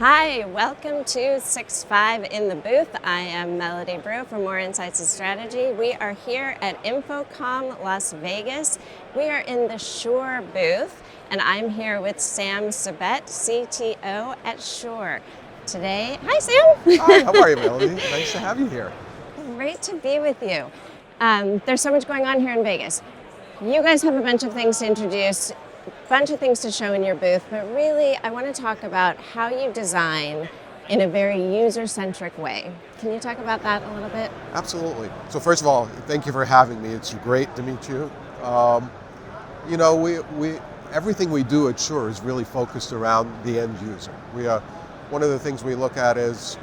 Hi, welcome to 6.5 in the booth. I am Melody Brue for More Insights and Strategy. We are here at InfoComm Las Vegas. We are in the Shure booth, and I'm here with Sam Sabet, CTO at Shure. Today, hi Sam! Hi, how are you, Melody? Nice to have you here. Great to be with you. There's so much going on here in Vegas. You guys have a bunch of things to introduce, bunch of things to show in your booth, but really I want to talk about how you design in a very user-centric way. Can you talk about that a little bit? Absolutely. So first of all, thank you for having me. It's great to meet you. Everything we do at Shure is really focused around the end user. One of the things we look at is,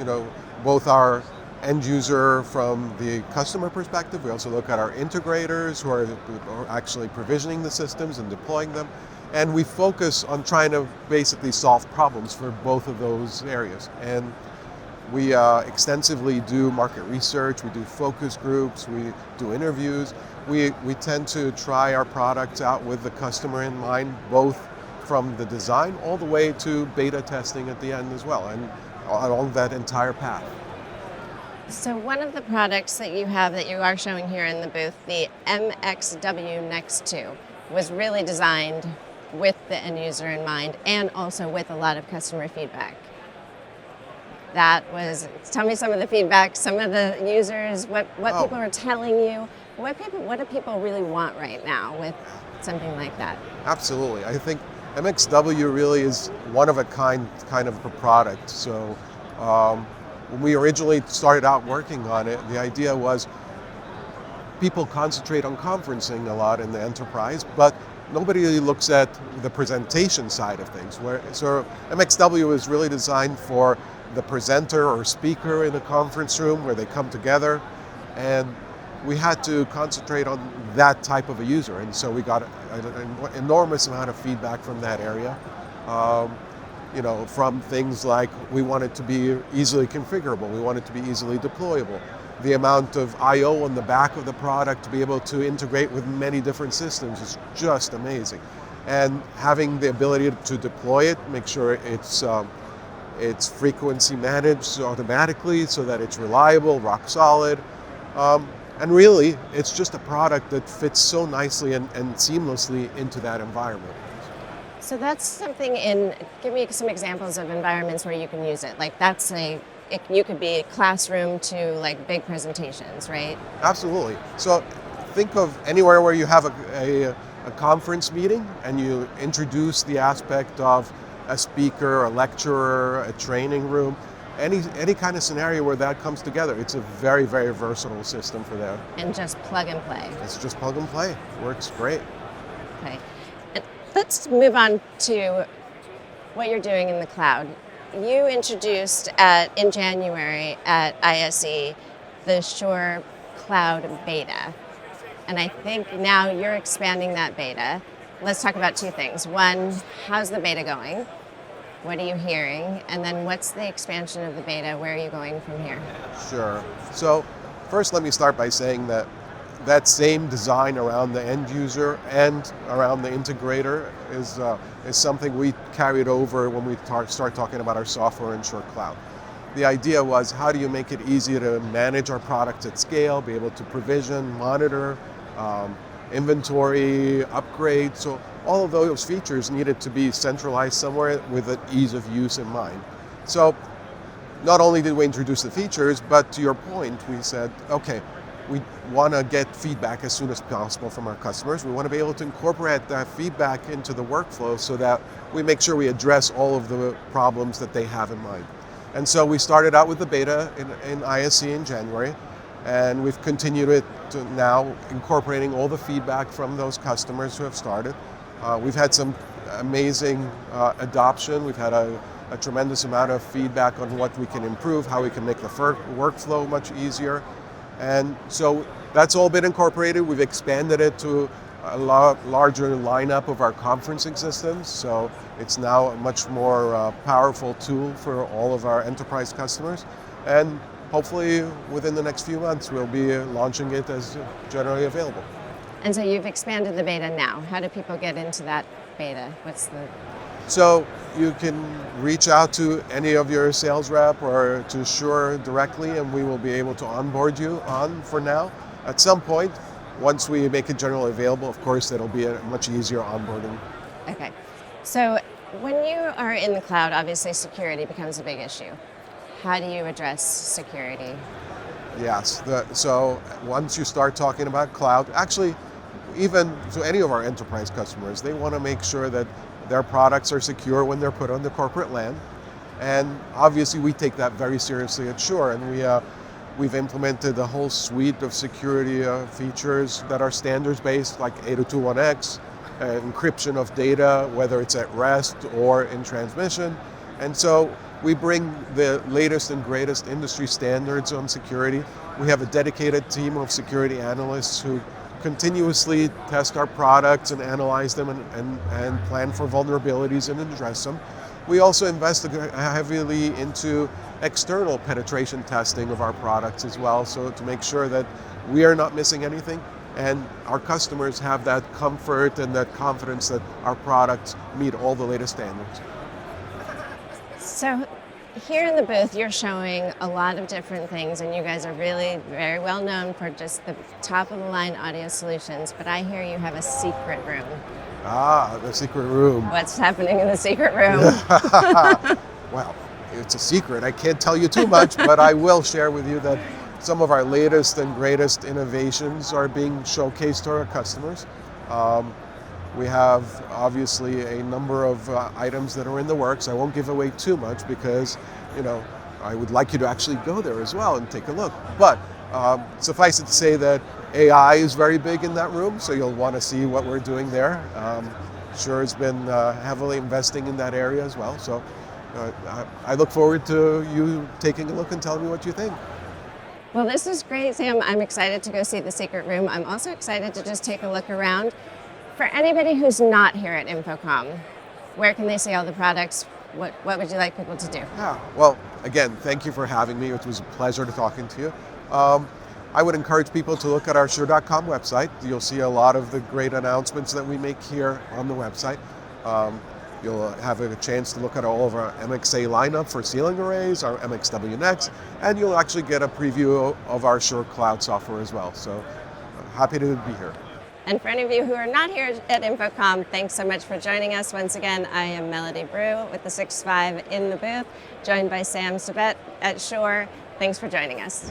both our end user from the customer perspective. We also look at our integrators who are actually provisioning the systems and deploying them. And we focus on trying to basically solve problems for both of those areas. And we extensively do market research, we do focus groups, we do interviews. We tend to try our products out with the customer in mind, both from the design all the way to beta testing at the end as well, and along that entire path. So one of the products that you have that you are showing here in the booth, the MXW Next 2, was really designed with the end user in mind and also with a lot of customer feedback. Tell me some of the feedback, some of the users, what people are telling you, what do people really want right now with something like that? Absolutely. I think MXW really is one of a kind of a product. So when we originally started out working on it, the idea was people concentrate on conferencing a lot in the enterprise, but nobody really looks at the presentation side of things. So MXW is really designed for the presenter or speaker in a conference room where they come together, and we had to concentrate on that type of a user, and so we got an enormous amount of feedback from that area. From things like we want it to be easily configurable, we want it to be easily deployable. The amount of I/O on the back of the product to be able to integrate with many different systems is just amazing. And having the ability to deploy it, make sure it's frequency managed automatically so that it's reliable, rock solid. And really, it's just a product that fits so nicely and seamlessly into that environment. So that's something give me some examples of environments where you can use it. Like you could be classroom to like big presentations, right? Absolutely. So think of anywhere where you have a conference meeting and you introduce the aspect of a speaker, a lecturer, a training room, any kind of scenario where that comes together. It's a very, very versatile system for that. And just plug and play. It's just plug and play. Works great. Okay. Let's move on to what you're doing in the cloud. You introduced in January at ISE the Shure Cloud Beta, and I think now you're expanding that beta. Let's talk about two things. One, how's the beta going? What are you hearing? And then what's the expansion of the beta? Where are you going from here? Sure. So first let me start by saying that same design around the end user and around the integrator is something we carried over when we start talking about our software in Shure Cloud. The idea was, how do you make it easier to manage our products at scale, be able to provision, monitor, inventory, upgrade. So all of those features needed to be centralized somewhere with an ease of use in mind. So not only did we introduce the features, but to your point, we said, okay, we want to get feedback as soon as possible from our customers. We want to be able to incorporate that feedback into the workflow so that we make sure we address all of the problems that they have in mind. And so we started out with the beta in ISE in January, and we've continued it to now, incorporating all the feedback from those customers who have started. We've had some amazing adoption. We've had a tremendous amount of feedback on what we can improve, how we can make the workflow much easier. And so that's all been incorporated. We've expanded it to a larger lineup of our conferencing systems. So it's now a much more powerful tool for all of our enterprise customers. And hopefully within the next few months, we'll be launching it as generally available. And so you've expanded the beta now. How do people get into that beta? So you can reach out to any of your sales rep or to Shure directly, and we will be able to onboard you on for now. At some point, once we make it generally available, of course, it'll be a much easier onboarding. Okay. So when you are in the cloud, obviously security becomes a big issue. How do you address security? Yes. So once you start talking about cloud, actually, even to any of our enterprise customers, they want to make sure that their products are secure when they're put on the corporate LAN. And obviously, we take that very seriously at Shure, and we've implemented a whole suite of security features that are standards-based, like 802.1x, encryption of data, whether it's at rest or in transmission. And so we bring the latest and greatest industry standards on security. We have a dedicated team of security analysts who continuously test our products and analyze them and plan for vulnerabilities and address them. We also invest heavily into external penetration testing of our products as well, so to make sure that we are not missing anything and our customers have that comfort and that confidence that our products meet all the latest standards. So here in the booth, you're showing a lot of different things, and you guys are really very well known for just the top of the line audio solutions, but I hear you have a secret room. Ah, the secret room. What's happening in the secret room? Well, it's a secret. I can't tell you too much, but I will share with you that some of our latest and greatest innovations are being showcased to our customers. We have obviously a number of items that are in the works. I won't give away too much because, I would like you to actually go there as well and take a look. But suffice it to say that AI is very big in that room, so you'll want to see what we're doing there. Shure has been heavily investing in that area as well. So I look forward to you taking a look and telling me what you think. Well, this is great, Sam. I'm excited to go see the secret room. I'm also excited to just take a look around. For anybody who's not here at InfoComm, where can they see all the products? What would you like people to do? Yeah, well, again, thank you for having me. It was a pleasure to talking to you. I would encourage people to look at our Shure.com website. You'll see a lot of the great announcements that we make here on the website. You'll have a chance to look at all of our MXA lineup for ceiling arrays, our MXW Next, and you'll actually get a preview of our Shure Cloud software as well. So happy to be here. And for any of you who are not here at InfoComm, thanks so much for joining us. Once again, I am Melody Brue with the 6.5 in the booth, joined by Sam Sabet at Shure. Thanks for joining us.